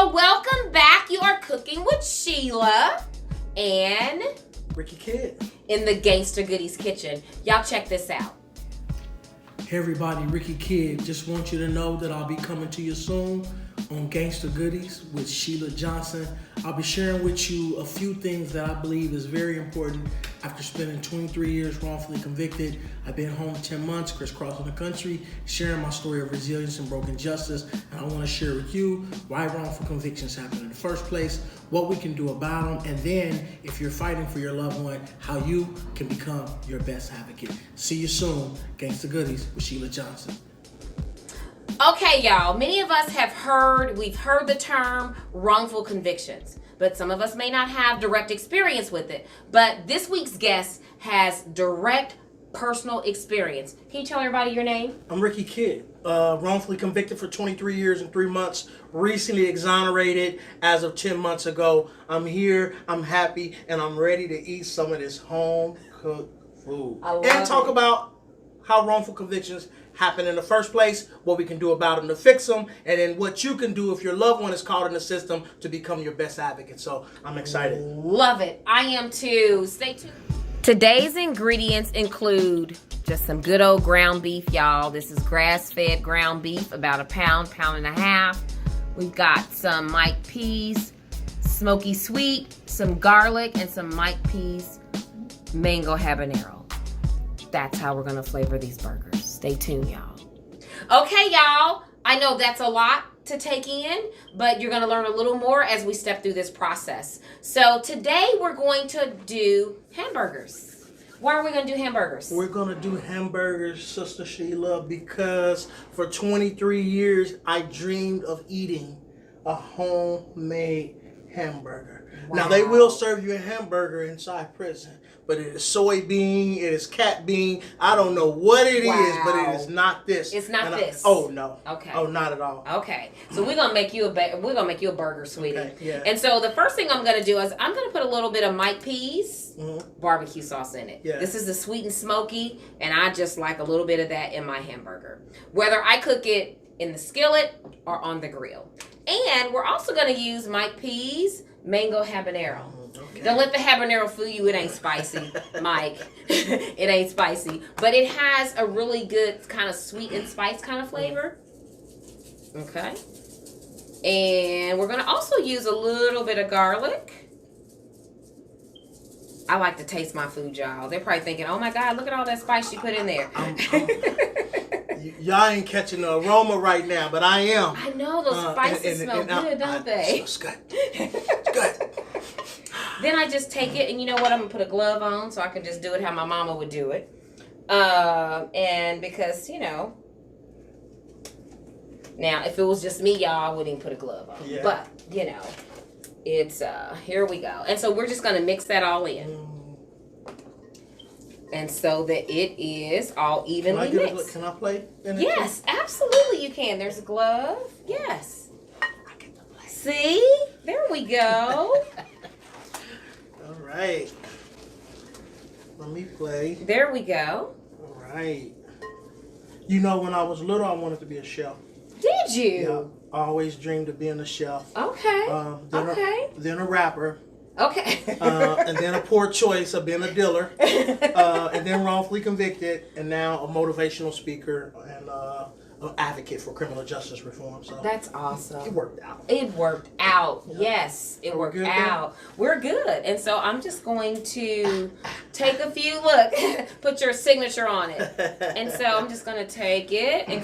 y'all. Welcome back. You are cooking with Sheila and Ricky Kid in the Gangsta Goodies kitchen. Y'all check this out. Hey everybody, Ricky Kid. Just want you to know that I'll be coming to you soon on Gangsta Goodies with Sheila Johnson. I'll be sharing with you a few things that I believe is very important after spending 23 years wrongfully convicted. I've been home 10 months, crisscrossing the country, sharing my story of resilience and broken justice. And I want to share with you why wrongful convictions happen in the first place, what we can do about them, and then if you're fighting for your loved one, how you can become your best advocate. See you soon, Gangsta Goodies with Sheila Johnson. Okay, y'all, many of us we've heard the term wrongful convictions, but some of us may not have direct experience with it. But this week's guest has direct personal experience. Can you tell everybody your name? I'm Ricky Kid, wrongfully convicted for 23 years and 3 months, recently exonerated as of 10 months ago. I'm here, I'm happy, and I'm ready to eat some of this home-cooked food. And talk about how wrongful convictions happen in the first place, what we can do about them to fix them, and then what you can do if your loved one is caught in the system to become your best advocate. So I'm excited. Love it. I am too. Stay tuned. Today's ingredients include just some good old ground beef, y'all. This is grass-fed ground beef, about a pound and a half. We've got some Mike peas, smoky sweet, some garlic, and some Mike peas mango habanero. That's how we're gonna flavor these burgers. Stay tuned, y'all. Okay, y'all. I know that's a lot to take in, but you're gonna learn a little more as we step through this process. So today we're going to do hamburgers. Why are we gonna do hamburgers? We're gonna do hamburgers, Sister Sheila, because for 23 years I dreamed of eating a homemade hamburger. Wow. Now they will serve you a hamburger inside prison, but it is soybean, it is cat bean. I don't know what it is, but it is not this. It's not this. Oh no. Okay. Oh, not at all. Okay. So we're gonna make you a burger, sweetie. Okay, yeah. And so the first thing I'm gonna do is I'm gonna put a little bit of Mike peas barbecue sauce in it. Yeah. This is the sweet and smoky, and I just like a little bit of that in my hamburger, whether I cook it in the skillet or on the grill. And we're also gonna use Mike peas mango habanero. Okay. Don't let the habanero fool you. It ain't spicy, Mike. It ain't spicy. But it has a really good kind of sweet and spice kind of flavor. Okay. And we're going to also use a little bit of garlic. I like to taste my food, y'all. They're probably thinking, oh my God, look at all that spice you put in there. Y'all ain't catching the aroma right now, but I am. I know, those spices smell good, don't they? It's good. It's good. Then I just take it, and you know what? I'm going to put a glove on so I can just do it how my mama would do it. And because, you know, now if it was just me, y'all, I wouldn't even put a glove on. Yeah. But, you know, it's, here we go. And so we're just going to mix that all in. And so that it is all evenly mixed. Can I play? Yes, absolutely you can. There's a glove. Yes. I get to play. See? There we go. All right. Let me play. There we go. All right. You know, when I was little, I wanted to be a chef. Did you? Yeah, I always dreamed of being a chef. Okay. Then a rapper. Okay. And then a poor choice of being a dealer. And then wrongfully convicted. And now a motivational speaker and an advocate for criminal justice reform. So that's awesome. It worked out. It worked out. Yeah. Yes, it Are worked good out. Then? We're good. And so I'm just going to take a few, look, put your signature on it. And so I'm just going to take it and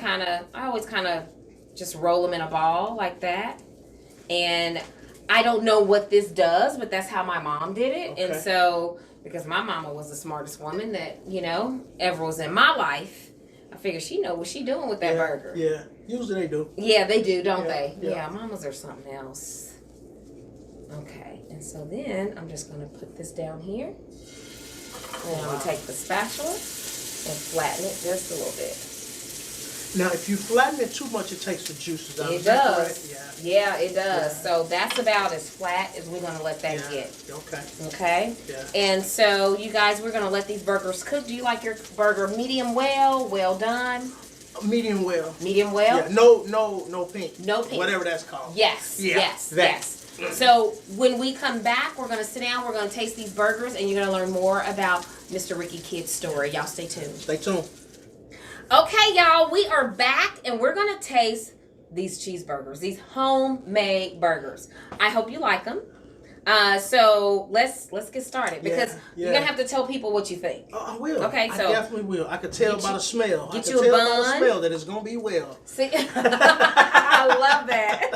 I always just roll them in a ball like that. And I don't know what this does, but that's how my mom did it. Okay. And so, because my mama was the smartest woman that, you know, ever was in my life, I figured she know what she doing with that burger. Yeah, usually they do. Yeah, they do, don't they? Yeah, mamas are something else. Okay, and so then I'm just going to put this down here. And I'm going to take the spatula and flatten it just a little bit. Now, if you flatten it too much, it takes the juices out. It does. Yeah, it does. Yeah. So that's about as flat as we're going to let that get. Okay. Okay? Yeah. And so, you guys, we're going to let these burgers cook. Do you like your burger medium well done? Medium well. Medium well? Yeah, no pink. No pink. Whatever that's called. Yes, Yeah, yes, that. yes. So when we come back, we're going to sit down, we're going to taste these burgers, and you're going to learn more about Mr. Ricky Kid's story. Y'all stay tuned. Stay tuned. Okay, y'all, we are back, and we're going to taste these cheeseburgers, these homemade burgers. I hope you like them. So let's get started, because you're gonna have to tell people what you think. I will. Okay, so I definitely will. I could tell by the smell. Get I you can a tell bun. by the smell that it's gonna be well. See, I love that.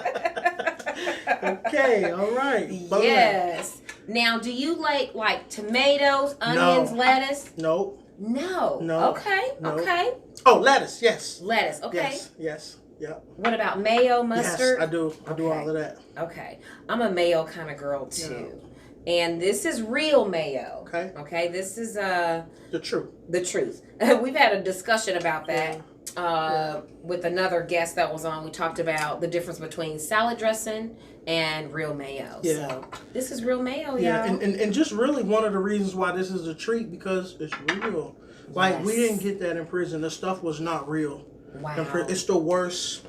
Okay, all right. Bun. Yes. Now, do you like tomatoes, onions, lettuce? Nope. No. No. Okay. No. Okay. Oh, lettuce. Yes. Lettuce. Okay. Yes. Yep. What about mayo, mustard? Yes, I do. I do all of that. Okay. I'm a mayo kind of girl too. Yeah. And this is real mayo. Okay. Okay. This is the truth. The truth. We've had a discussion about that with another guest that was on. We talked about the difference between salad dressing and real mayo. Yeah. So this is real mayo, yeah. y'all. And just really one of the reasons why this is a treat, because it's real. Like, we didn't get that in prison. The stuff was not real. Wow. It's the worst.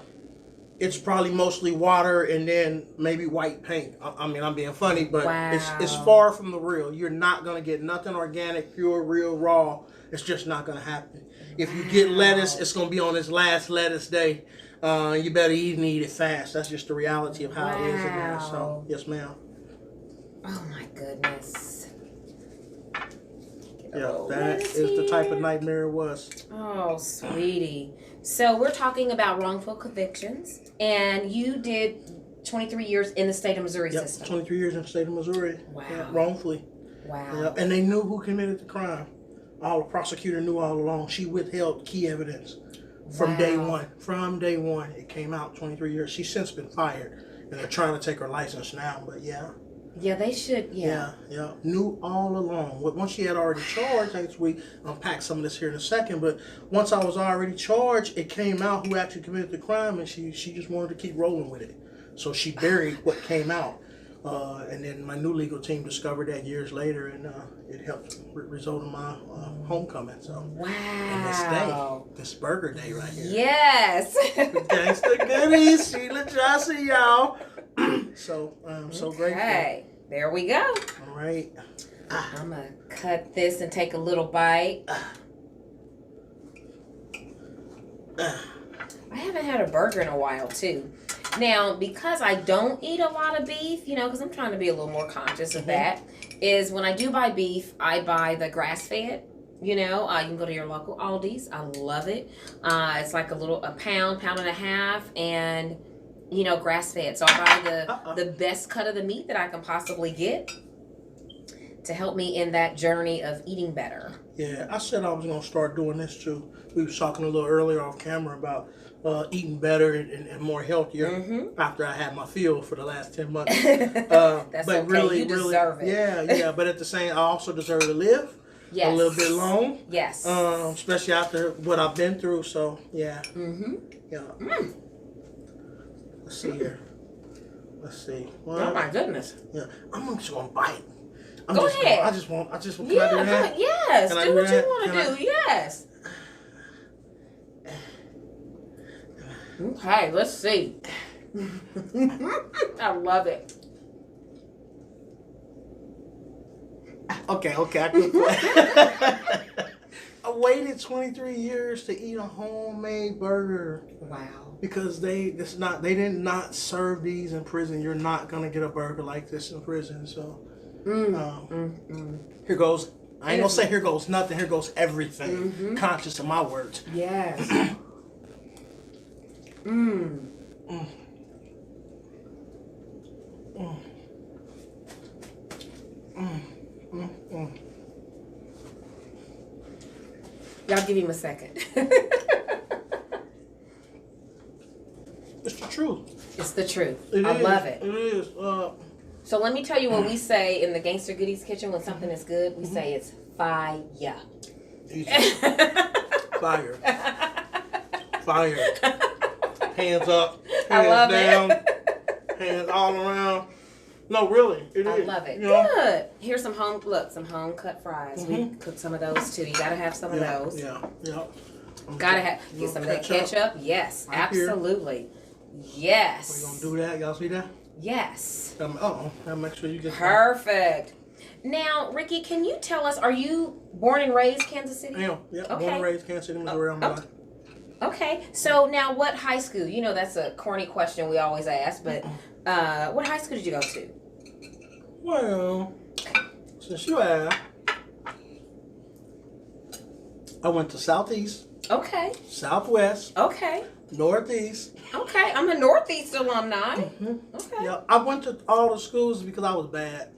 It's probably mostly water and then maybe white paint. I mean, I'm being funny, but it's far from the real. You're not going to get nothing organic, pure, real, raw. It's just not going to happen. If you get lettuce, it's going to be on its last lettuce day. You better eat and eat it fast. That's just the reality of how it is in there. So, yes, ma'am. Oh, my goodness. Yeah, that is the type of nightmare it was. Oh, sweetie. So we're talking about wrongful convictions, and you did 23 years in the state of Missouri system. 23 years in the state of Missouri. Wow. Yeah, wrongfully. Wow. Yeah, and they knew who committed the crime. The prosecutor knew all along. She withheld key evidence from day one. From day one, it came out 23 years. She's since been fired, and they're trying to take her license now, but yeah. Yeah, they should, Yeah. Knew all along. Once she had already charged, I guess we unpack some of this here in a second, but once I was already charged, it came out who actually committed the crime, and she just wanted to keep rolling with it. So she buried what came out. And then my new legal team discovered that years later, and it helped result in my homecoming. So, wow. And this day, this burger day right here. Yes. Gangsta goodies, Sheila Johnson, y'all. So I'm so grateful. Okay, there we go. All right. I'm going to cut this and take a little bite. I haven't had a burger in a while, too. Now, because I don't eat a lot of beef, because I'm trying to be a little more conscious of that, is when I do buy beef, I buy the grass-fed. You can go to your local Aldi's. I love it. It's like a pound and a half, and grass-fed. So I buy the best cut of the meat that I can possibly get to help me in that journey of eating better. Yeah, I said I was going to start doing this too. We were talking a little earlier off camera about eating better and more healthier after I had my fill for the last 10 months. That's but okay. Really, you deserve it. Yeah. But at the same, I also deserve to live a little bit long. Yes. Especially after what I've been through. So, yeah. Yeah. Let's see here. Let's see. Oh my goodness. Yeah. I'm just gonna bite. Go ahead. I just want. Can I do that? Yes. Can I do what that? you want to do. Yes. Okay. Let's see. I love it. Okay. I can play. I waited 23 years to eat a homemade burger. Wow. Because they did not serve these in prison. You're not gonna get a burger like this in prison. So here goes. I ain't gonna say here goes nothing. Here goes everything. Conscious of my words. Yes. Y'all give him a second. It's the truth. It's the truth. I love it. It is. So let me tell you what we say in the Gangster Goodies kitchen when something is good. We say it's fire. Easy. Fire. Fire. Hands up. Hands I love down. it. Hands all around. No, really. It is. I love it. Good. Here's some home cut fries. We cook some of those too. You gotta have some of those. Yeah. Gotta get some of that ketchup. Yes, right, absolutely. Here. Yes. We're gonna do that. Y'all see that? Yes. I'll make sure you get perfect. Now, Ricky, can you tell us, are you born and raised Kansas City? I am. Yeah, okay. Born and raised Kansas City, Missouri. Okay. So now, what high school? You know, that's a corny question we always ask, but what high school did you go to? Well, since you asked, I went to Southeast. Okay. Southwest. Okay. Northeast. Okay. I'm a Northeast alumni. Mm-hmm. Okay. Yeah, I went to all the schools because I was bad.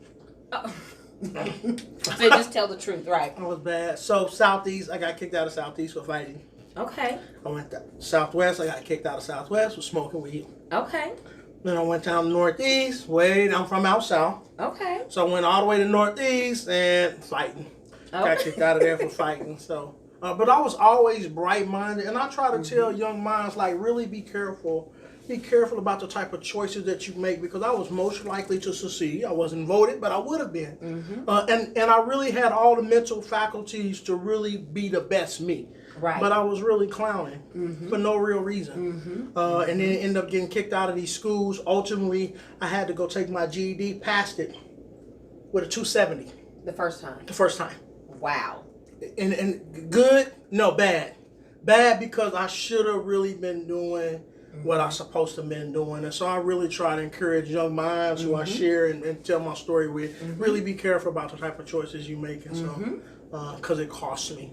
Oh. So just tell the truth, right? I was bad. So Southeast, I got kicked out of Southeast for fighting. Okay. I went to Southwest, I got kicked out of Southwest for smoking weed. Okay. Then I went down to Northeast, I'm from out South. Okay. So I went all the way to Northeast and fighting. Got kicked out of there for fighting. So, but I was always bright-minded, and I try to tell young minds, like, really be careful. Be careful about the type of choices that you make, because I was most likely to succeed. I wasn't voted, but I would have been. And I really had all the mental faculties to really be the best me. Right. But I was really clowning for no real reason. And then ended up getting kicked out of these schools. Ultimately, I had to go take my GED, passed it with a 270. The first time? The first time. Wow. And good? No, bad. Bad because I should have really been doing what I supposed to have been doing. And so I really try to encourage young minds who I share and tell my story with, really be careful about the type of choices you make. And so, because it costs me.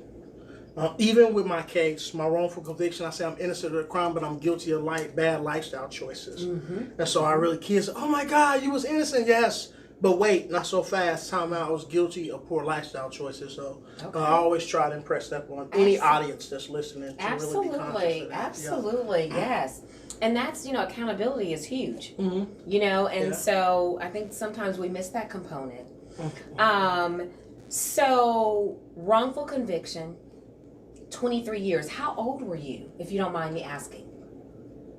Even with my case, my wrongful conviction, I say I'm innocent of the crime, but I'm guilty of bad lifestyle choices. And so I really, kids say, oh my God, you was innocent, yes. But wait, not so fast. Time out, I was guilty of poor lifestyle choices. So I always try to impress that on any audience that's listening. To really be conscious of that. Absolutely, yes. And that's, accountability is huge. And so I think sometimes we miss that component. So wrongful conviction. 23 years. How old were you, if you don't mind me asking,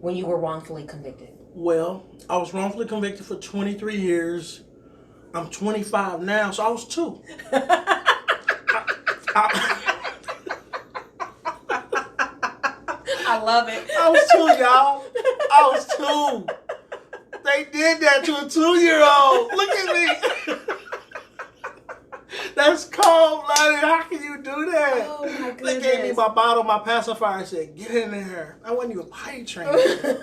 when you were wrongfully convicted? Well, I was wrongfully convicted for 23 years. I'm 25 now, so I was 2. I love it. I was 2, y'all. I was 2. They did that to a 2-year-old. Look at me. That's cold-blooded. How can you do that? Oh, my goodness. They gave me my bottle, my pacifier, and said, get in there. I wasn't even potty trained. That's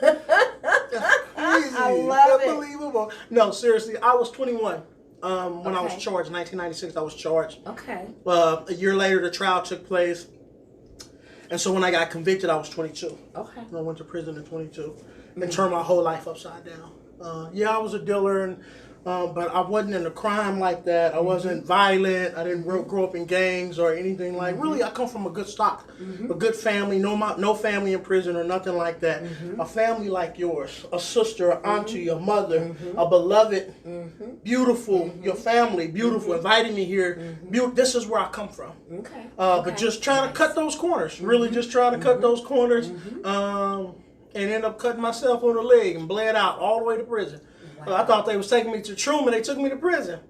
crazy. I love it. Unbelievable. No, seriously, I was 21 when I was charged. 1996, I was charged. Okay. A year later, the trial took place. And so when I got convicted, I was 22. Okay. And I went to prison at 22 and turned my whole life upside down. I was a dealer, but I wasn't in a crime like that. I wasn't violent. I didn't grow up in gangs or anything like. Really, I come from a good stock, a good family. No family in prison or nothing like that. A family like yours, a sister, an auntie, a mother, a beloved, beautiful. Your family, beautiful. Inviting me here. This is where I come from. Okay. But just trying to cut those corners. Really, just trying to cut those corners. And end up cutting myself on the leg and bled out all the way to prison. Wow. I thought they was taking me to Truman. They took me to prison.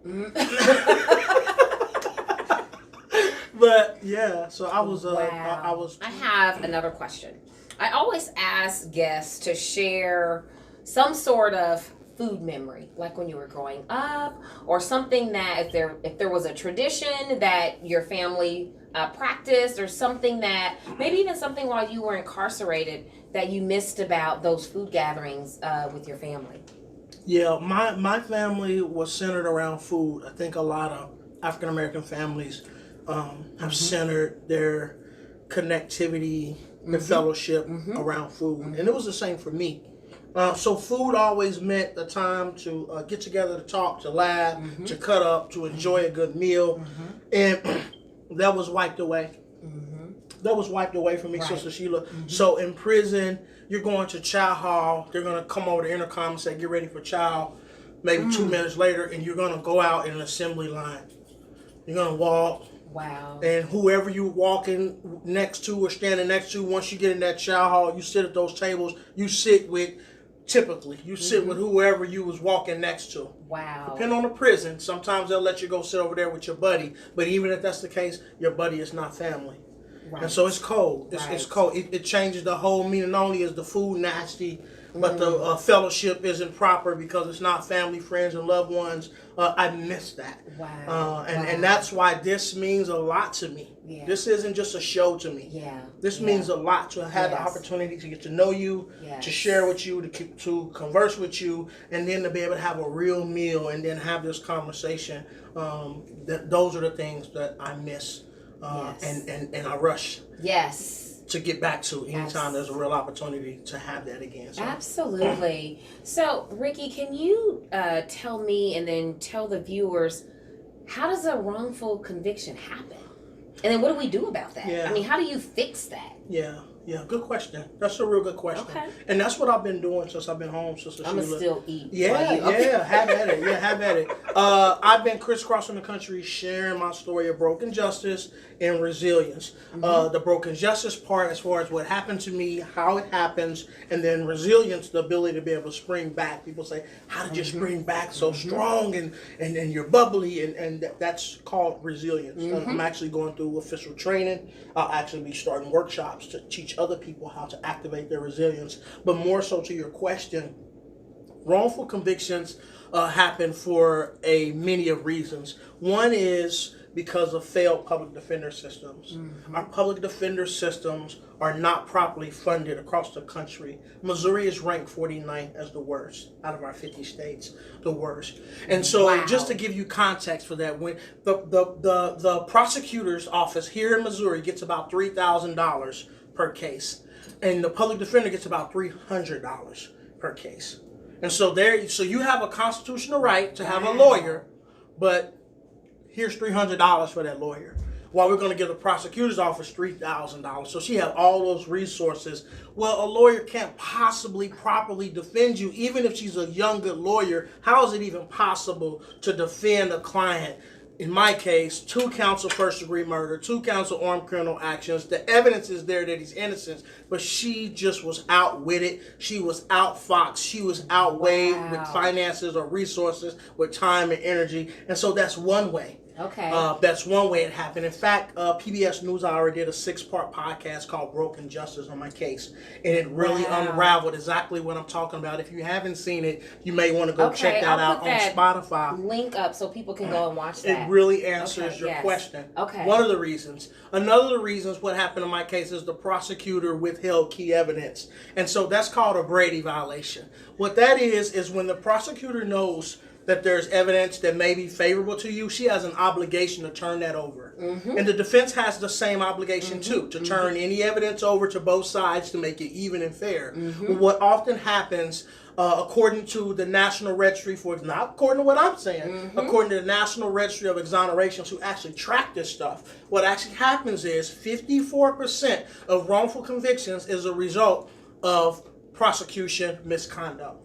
But yeah, so I was. Wow. I have another question. I always ask guests to share some sort of food memory, like when you were growing up, or something that if there was a tradition that your family practiced, or something that maybe even something while you were incarcerated that you missed about those food gatherings with your family. Yeah, my family was centered around food. I think a lot of African American families have centered their connectivity, their fellowship around food, and it was the same for me. So food always meant the time to get together, to talk, to laugh, to cut up, to enjoy a good meal, and that was wiped away. That was wiped away from me, right. Sister Sheila. So in prison, you're going to chow hall. They're going to come over the intercom and say, get ready for chow. Maybe 2 minutes later, and you're going to go out in an assembly line. You're going to walk. Wow. And whoever you're walking next to or standing next to, once you get in that chow hall, you sit at those tables. You sit with, typically, you sit with whoever you was walking next to. Wow. Depending on the prison, sometimes they'll let you go sit over there with your buddy. But even if that's the case, your buddy is not family. And so it's cold. It's cold. It changes the whole meaning. Not only is the food nasty, but the fellowship isn't proper because it's not family, friends, and loved ones. I miss that. Wow. And that's why this means a lot to me. Yeah. This isn't just a show to me. Yeah. This means a lot to have the opportunity to get to know you, to share with you, to converse with you, and then to be able to have a real meal and then have this conversation. Those are the things that I miss. And I rush. Yes. To get back to anytime there's a real opportunity to have that again. So. Absolutely. So, Ricky, can you tell me and then tell the viewers, how does a wrongful conviction happen? And then what do we do about that? Yeah. I mean, how do you fix that? Yeah, good question. That's a real good question. Okay. And that's what I've been doing since I've been home, Sister I'm going to still eat. Yeah, have at it. Yeah, have at it. I've been crisscrossing the country sharing my story of broken justice and resilience. The broken justice part as far as what happened to me, how it happens, and then resilience, the ability to be able to spring back. People say, how did you spring back so strong and you're bubbly? And that's called resilience. I'm actually going through official training. I'll actually be starting workshops to teach other people how to activate their resilience. But more so to your question, wrongful convictions happen for many of reasons. One is because of failed public defender systems. Our public defender systems are not properly funded across the country. Missouri is ranked 49th as the worst out of our 50 states, the worst. And so just to give you context for that, when the prosecutor's office here in Missouri gets about $3,000 per case, and the public defender gets about $300 per case. And so you have a constitutional right to have a lawyer, but here's $300 for that lawyer. While we're going to give the prosecutor's office $3,000. So she has all those resources. Well, a lawyer can't possibly properly defend you, even if she's a young, good lawyer. How is it even possible to defend a client? In my case, 2 counts of first-degree murder, 2 counts of armed criminal actions. The evidence is there that he's innocent, but she just was outwitted. She was outfoxed. She was outweighed with finances or resources, with time and energy. And so that's one way. Okay. That's one way it happened. In fact, PBS NewsHour did a 6-part podcast called Broken Justice on my case. And it really unraveled exactly what I'm talking about. If you haven't seen it, you may want to go check that out on Spotify. Link up so people can go and watch that. It really answers your question. Okay. One of the reasons. Another of the reasons what happened in my case is the prosecutor withheld key evidence. And so that's called a Brady violation. What that is when the prosecutor knows that there's evidence that may be favorable to you, she has an obligation to turn that over. And the defense has the same obligation too, to turn any evidence over to both sides to make it even and fair. But what often happens, according to the National Registry not according to what I'm saying, according to the National Registry of Exonerations who actually track this stuff, what actually happens is 54% of wrongful convictions is a result of prosecution misconduct.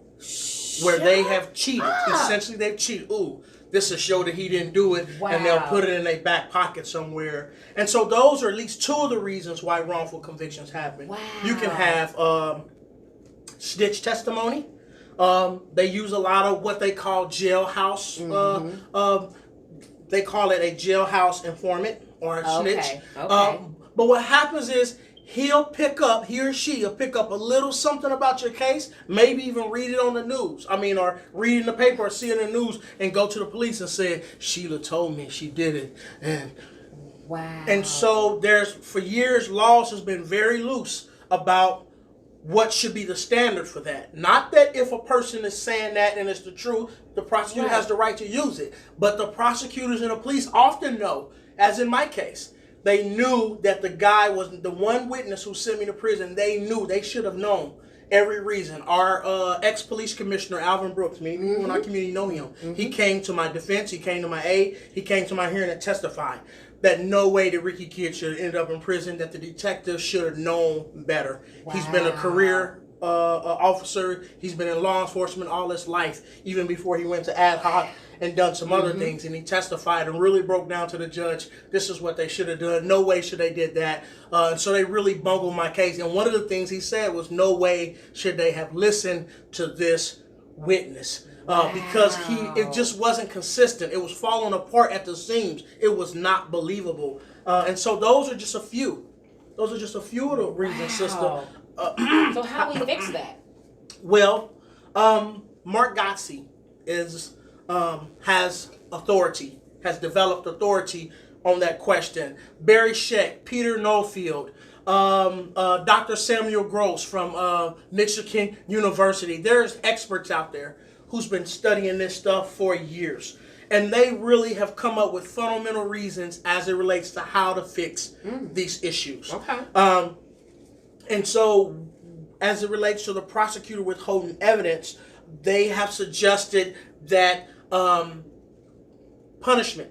Where they have cheated. Essentially, they've cheated. Ooh, this will show that he didn't do it, and they'll put it in their back pocket somewhere. And so those are at least 2 of the reasons why wrongful convictions happen. You can have snitch testimony. They use a lot of what they call jailhouse. They call it a jailhouse informant or a snitch. But what happens is, he or she will pick up a little something about your case, maybe even read it on the news. Or read it in the paper or see it in the news and go to the police and say, Sheila told me she did it. And so for years, laws has been very loose about what should be the standard for that. Not that if a person is saying that and it's the truth, the prosecutor has the right to use it. But the prosecutors and the police often know, as in my case, they knew that the guy was the one witness who sent me to prison. They should have known every reason. Our ex-police commissioner, Alvin Brooks, many people in our community know him. He came to my defense. He came to my aid. He came to my hearing and testified that no way that Ricky Kidd should have ended up in prison, that the detective should have known better. He's been a career officer. He's been in law enforcement all his life, even before he went to ad hoc and done some other things. And he testified and really broke down to the judge, this is what they should have done. No way should they did that. And so they really bungled my case. And one of the things he said was, no way should they have listened to this witness. Because it just wasn't consistent. It was falling apart at the seams. It was not believable. And so those are just a few Those are just a few of the reasons, sister. So how we fix that? Well, Mark Gotze has authority, has developed authority on that question. Barry Scheck, Peter Nofield, Dr. Samuel Gross from Michigan University. There's experts out there who's been studying this stuff for years. And they really have come up with fundamental reasons as it relates to how to fix these issues. Okay. And so, as it relates to the prosecutor withholding evidence, they have suggested that punishment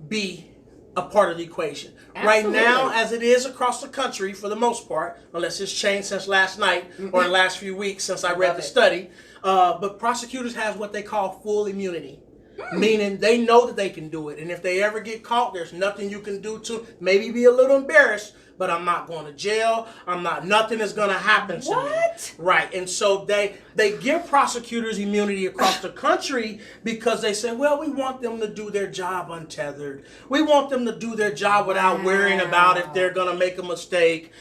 be a part of the equation. Absolutely. Right now, as it is across the country, for the most part, unless it's changed since last night or the last few weeks since I read the study, but prosecutors have what they call full immunity. Meaning they know that they can do it. And if they ever get caught, there's nothing you can do to maybe be a little embarrassed, but I'm not going to jail. Nothing is going to happen to me. Right. And so they give prosecutors immunity across the country because they say, well, we want them to do their job untethered. We want them to do their job without worrying about if they're going to make a mistake,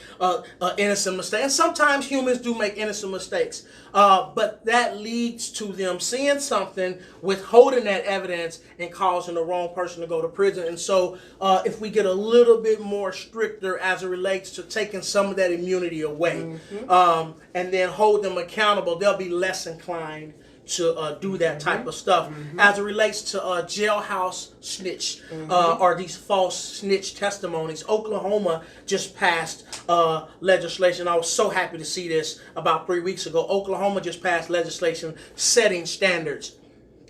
innocent mistake. And sometimes humans do make innocent mistakes. But that leads to them seeing something, withholding that evidence, and causing the wrong person to go to prison. And so if we get a little bit more stricter as it relates to taking some of that immunity away, and then hold them accountable, they'll be less inclined to do that type of stuff. As it relates to jailhouse snitch or these false snitch testimonies, Oklahoma just passed legislation. I was so happy to see this about 3 weeks ago. Oklahoma just passed legislation setting standards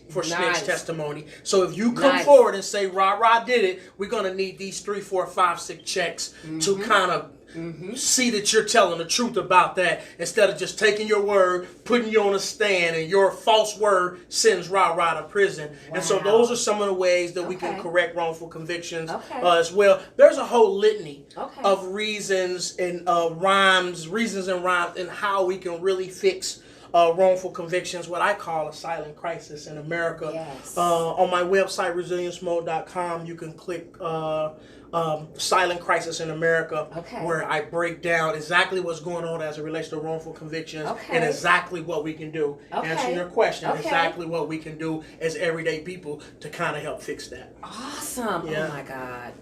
for snitch testimony. So if you come forward and say, rah, did it, we're going to need these 3, 4, 5, 6 checks to kind of see that you're telling the truth about that, instead of just taking your word, putting you on a stand, and your false word sends rah to prison. And so those are some of the ways that we can correct wrongful convictions as well. There's a whole litany of reasons and rhymes and how we can really fix wrongful convictions, what I call a silent crisis in America. On my website, resilienceMode.com, you can click Silent Crisis in America, where I break down exactly what's going on as it relates to wrongful convictions and exactly what we can do. Answering your question, exactly what we can do as everyday people to kind of help fix that. Awesome. Oh my God.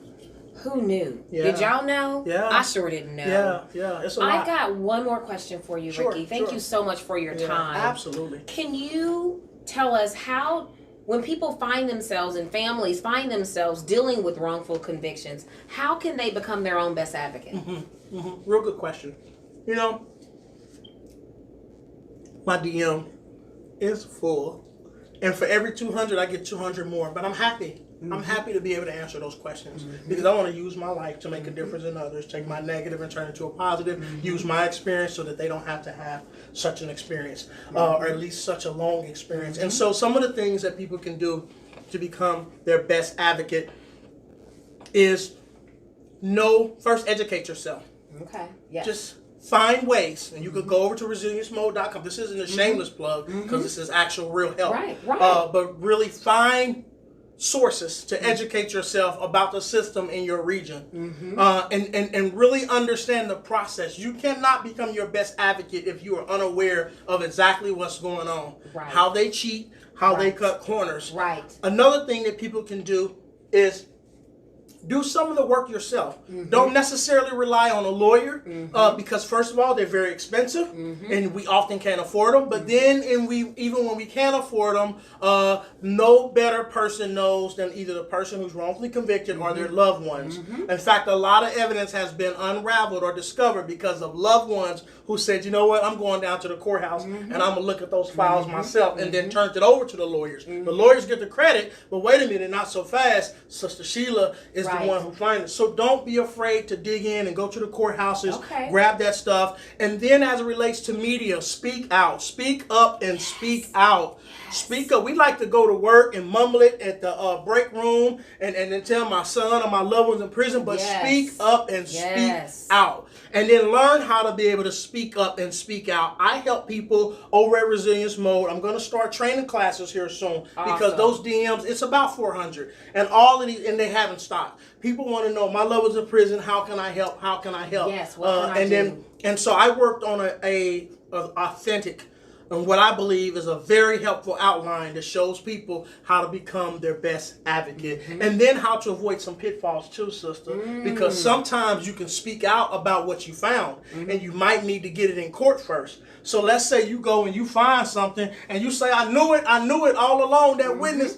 Who knew? Did y'all know? I sure didn't know. It's a lot. I got one more question for you, Ricky. Thank you so much for your time. Absolutely. Can you tell us how, when people find themselves and families find themselves dealing with wrongful convictions, how can they become their own best advocate? Real good question. You know, my DM is full, and for every 200, I get 200 more, but I'm happy. I'm happy to be able to answer those questions because I want to use my life to make a difference in others, take my negative and turn it into a positive, use my experience so that they don't have to have such an experience or at least such a long experience. And so some of the things that people can do to become their best advocate is first educate yourself. Just find ways, and you could go over to resilienceMode.com. This isn't a shameless plug because this is actual real help. But really find sources to educate yourself about the system in your region, and really understand the process. You cannot become your best advocate if you are unaware of exactly what's going on, how they cheat, how they cut corners. Another thing that people can do is do some of the work yourself. Don't necessarily rely on a lawyer because first of all, they're very expensive and we often can't afford them. But then even when we can't afford them, no better person knows than either the person who's wrongfully convicted or their loved ones. In fact, a lot of evidence has been unraveled or discovered because of loved ones who said, you know what, I'm going down to the courthouse and I'm going to look at those files myself, and then turned it over to the lawyers. The lawyers get the credit, but wait a minute, not so fast. Sister Sheila is the one who finds it. So don't be afraid to dig in and go to the courthouses, grab that stuff. And then as it relates to media, speak out. Speak up and speak out. Speak up. We like to go to work and mumble it at the break room and then tell my son or my loved ones in prison, but speak up and speak out. And then learn how to be able to speak up and speak out. I help people over at Resilience Mode. I'm going to start training classes here soon because those DMs, it's about 400. And all of these, and they haven't stopped. lot. People want to know, my love is in prison. How can I help? How can I help? Yes. What can I do? And so I worked on a authentic, and what I believe is a very helpful outline that shows people how to become their best advocate, and then how to avoid some pitfalls too, sister. Because sometimes you can speak out about what you found, and you might need to get it in court first. So let's say you go and you find something, and you say, I knew it all along, that witness.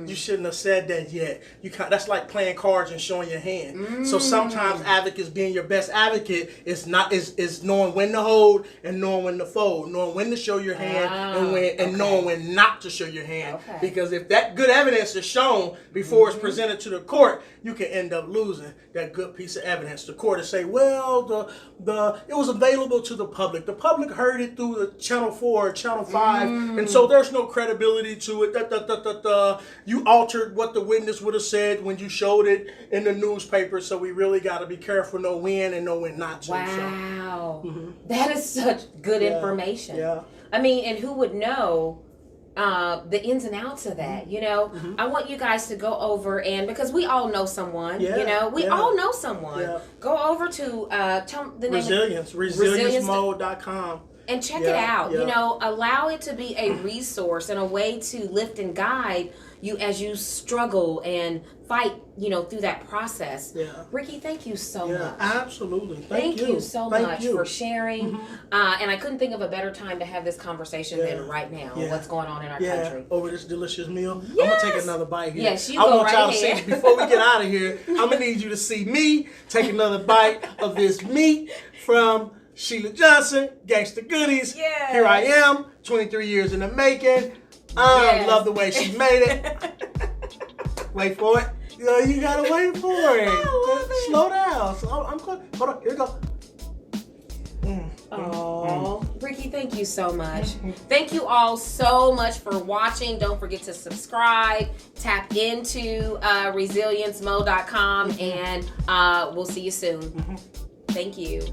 You shouldn't have said that yet. That's like playing cards and showing your hand. So sometimes advocates, being your best advocate, is knowing when to hold and knowing when to fold, knowing when to show your hand and knowing when not to show your hand. Because if that good evidence is shown before it's presented to the court, you can end up losing that good piece of evidence. The court will say, well, it was available to the public. The public heard it through the Channel 4 or Channel 5, and so there's no credibility to it. You altered what the witness would have said when you showed it in the newspaper, so we really got to be careful, know when and know when not to. Wow. That is such good information. Yeah. I mean, and who would know the ins and outs of that, you know? I want you guys to go over, and because we all know someone, you know, we all know someone. Go over to tell the name ResilienceMode.com. and check it out. You know, allow it to be a resource and a way to lift and guide you as you struggle and fight, you know, through that process. Ricky, thank you so much. Absolutely. Thank you so much for sharing. And I couldn't think of a better time to have this conversation than right now. What's going on in our country. Over this delicious meal. I'm going to take another bite here. Yes, I want y'all to see, before we get out of here, I'm going to need you to see me take another bite of this meat from Sheila Johnson, Gangsta Goodies. Here I am, 23 years in the making. I love the way she made it. Wait for it. You gotta wait for it. Slow down. So I'm going. Hold on. Here we go. Ricky, thank you so much. Thank you all so much for watching. Don't forget to subscribe. Tap into ResilienceMode.com, and we'll see you soon. Thank you.